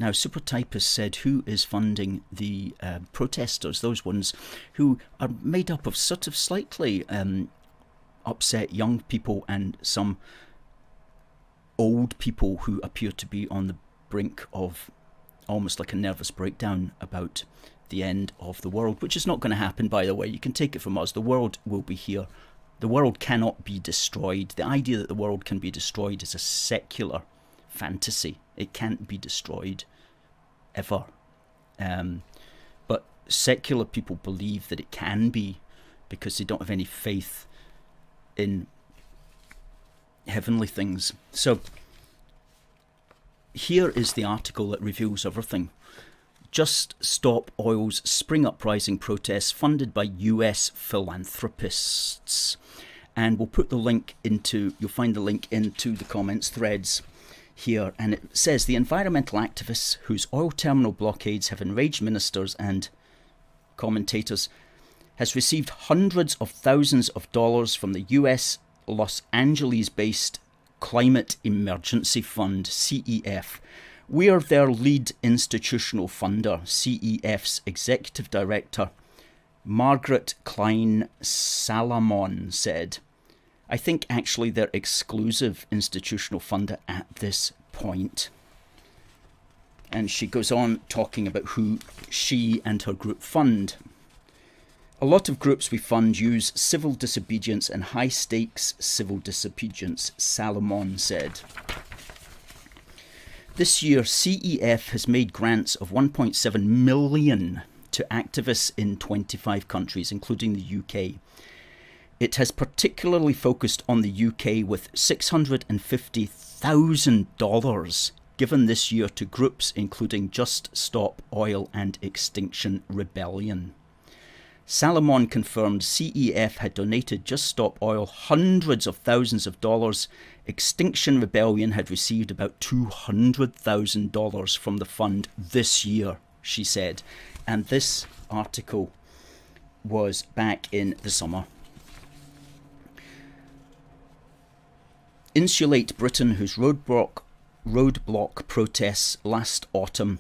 Now, Supertype has said who is funding the protesters, those ones who are made up of sort of slightly upset young people and some old people who appear to be on the brink of almost like a nervous breakdown about the end of the world, which is not going to happen, by the way. You can take it from us. The world will be here. The world cannot be destroyed. The idea that the world can be destroyed is a secular fantasy. It can't be destroyed ever. But secular people believe that it can be because they don't have any faith in heavenly things. So here is the article that reveals everything. Just Stop Oil's spring uprising protests funded by US philanthropists. And we'll put the link into, you'll find the link into the comments threads here. And it says the environmental activists whose oil terminal blockades have enraged ministers and commentators has received hundreds of thousands of dollars from the US Los Angeles-based Climate Emergency Fund, CEF. We are their lead institutional funder, CEF's executive director, Margaret Klein Salamon, said. I think actually they're exclusive institutional funder at this point. And she goes on talking about who she and her group fund. A lot of groups we fund use civil disobedience and high-stakes civil disobedience, Salomon said. This year, CEF has made grants of $1.7 million to activists in 25 countries, including the UK. It has particularly focused on the UK with $650,000 given this year to groups including Just Stop Oil and Extinction Rebellion. Salomon confirmed CEF had donated Just Stop Oil hundreds of thousands of dollars. Extinction Rebellion had received about $200,000 from the fund this year, she said. And this article was back in the summer. Insulate Britain, whose roadblock protests last autumn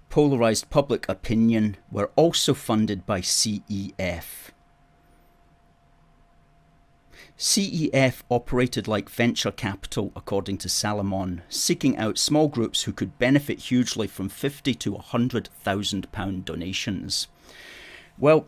polarised public opinion, were also funded by CEF. CEF operated like venture capital, according to Salomon, seeking out small groups who could benefit hugely from £50,000 to £100,000 donations. Well,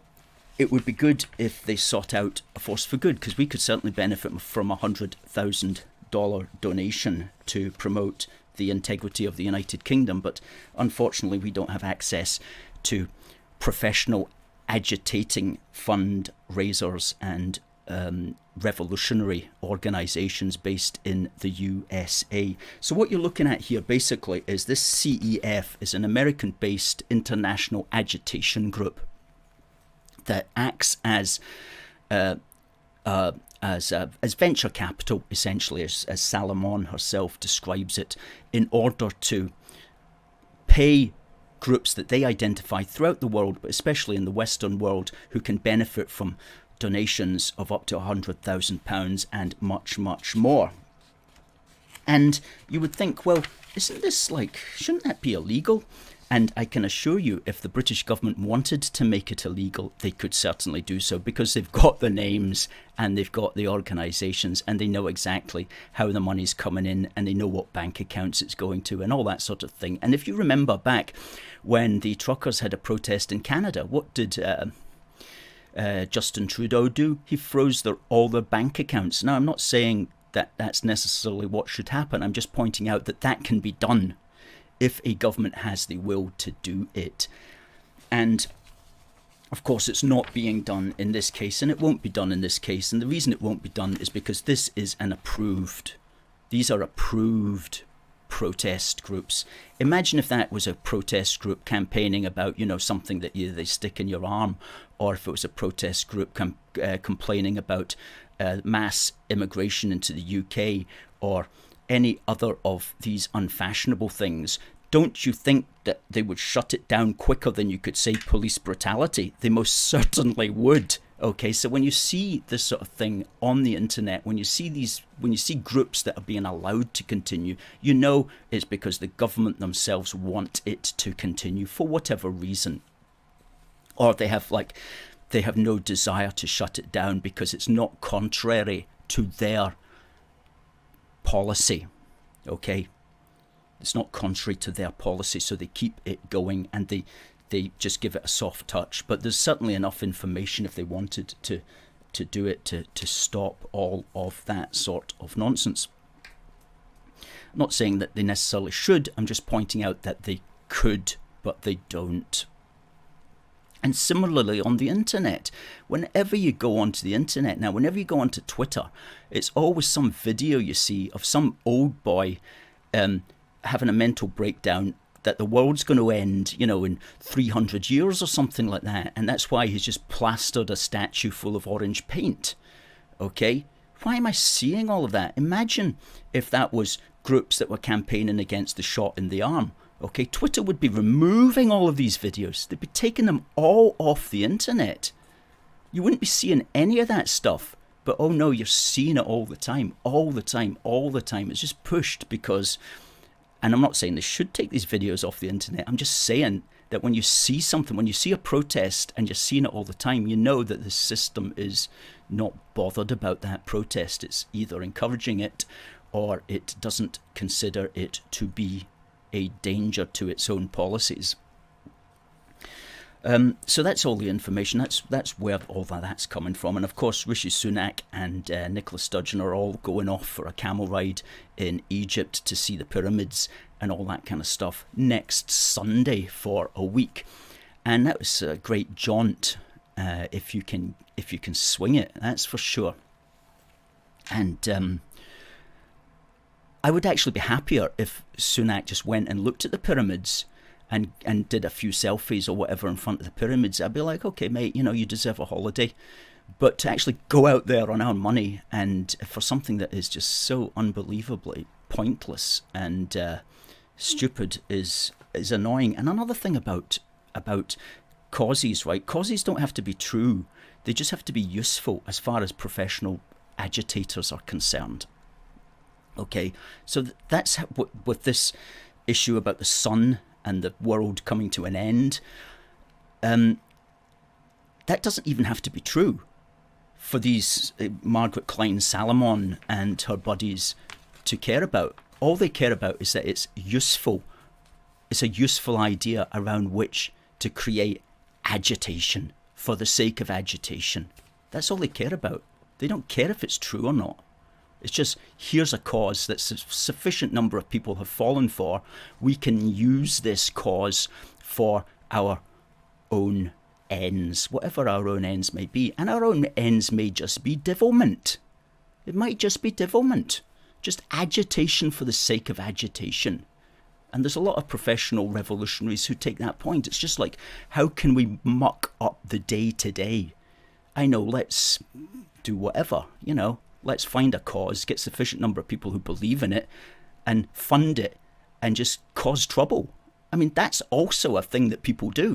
it would be good if they sought out a force for good, because we could certainly benefit from a $100,000 donation to promote the integrity of the United Kingdom, but unfortunately we don't have access to professional agitating fundraisers and revolutionary organisations based in the USA. So what you're looking at here basically is this CEF is an American-based international agitation group that acts as venture capital, essentially, as Salomon herself describes it, in order to pay groups that they identify throughout the world, but especially in the Western world, who can benefit from donations of up to £100,000 and much, much more. And you would think, well, isn't this shouldn't that be illegal? And I can assure you, if the British government wanted to make it illegal, they could certainly do so, because they've got the names and they've got the organisations and they know exactly how the money's coming in and they know what bank accounts it's going to and all that sort of thing. And if you remember back when the truckers had a protest in Canada, what did Justin Trudeau do? He froze all their bank accounts. Now, I'm not saying that that's necessarily what should happen. I'm just pointing out that that can be done if a government has the will to do it. And of course it's not being done in this case, and it won't be done in this case. And the reason it won't be done is because these are approved protest groups. Imagine if that was a protest group campaigning about, something that they stick in your arm, or if it was a protest group complaining about mass immigration into the UK, or any other of these unfashionable things. Don't you think that they would shut it down quicker than you could say police brutality? They most certainly would. Okay, so when you see this sort of thing on the internet, when you see groups that are being allowed to continue, you know it's because the government themselves want it to continue for whatever reason. Or they have no desire to shut it down because it's not contrary to their policy. Okay? It's not contrary to their policy, so they keep it going, and they just give it a soft touch. But there's certainly enough information if they wanted to do it to stop all of that sort of nonsense. I'm not saying that they necessarily should, I'm just pointing out that they could, but they don't. And similarly on the internet, whenever you go onto the internet now, whenever you go onto Twitter, it's always some video you see of some old boy having a mental breakdown that the world's going to end, in 300 years or something like that. And that's why he's just plastered a statue full of orange paint. Okay? Why am I seeing all of that? Imagine if that was groups that were campaigning against the shot in the arm. Okay? Twitter would be removing all of these videos. They'd be taking them all off the internet. You wouldn't be seeing any of that stuff. But oh no, you're seeing it all the time. All the time. All the time. It's just pushed because... And I'm not saying they should take these videos off the internet. I'm just saying that when you see something, when you see a protest and you're seeing it all the time, you know that the system is not bothered about that protest. It's either encouraging it or it doesn't consider it to be a danger to its own policies. So that's all the information. That's where all that's coming from. And of course, Rishi Sunak and Nicola Sturgeon are all going off for a camel ride in Egypt to see the pyramids and all that kind of stuff next Sunday for a week. And that was a great jaunt if you can swing it. That's for sure. And I would actually be happier if Sunak just went and looked at the pyramids and did a few selfies or whatever in front of the pyramids. I'd be like, okay, mate, you deserve a holiday. But to actually go out there on our money and for something that is just so unbelievably pointless and stupid is annoying. And another thing about causes, right? Causes don't have to be true. They just have to be useful as far as professional agitators are concerned. Okay, so that's with this issue about the sun and the world coming to an end, that doesn't even have to be true for these Margaret Klein Salomon and her buddies to care about. All they care about is that it's useful. It's a useful idea around which to create agitation for the sake of agitation. That's all they care about. They don't care if it's true or not. It's just, here's a cause that a sufficient number of people have fallen for. We can use this cause for our own ends, whatever our own ends may be. And our own ends may just be devilment. It might just be devilment. Just agitation for the sake of agitation. And there's a lot of professional revolutionaries who take that point. It's just like, how can we muck up the day to day? I know, let's do whatever, Let's find a cause, get sufficient number of people who believe in it and fund it and just cause trouble. I mean, that's also a thing that people do.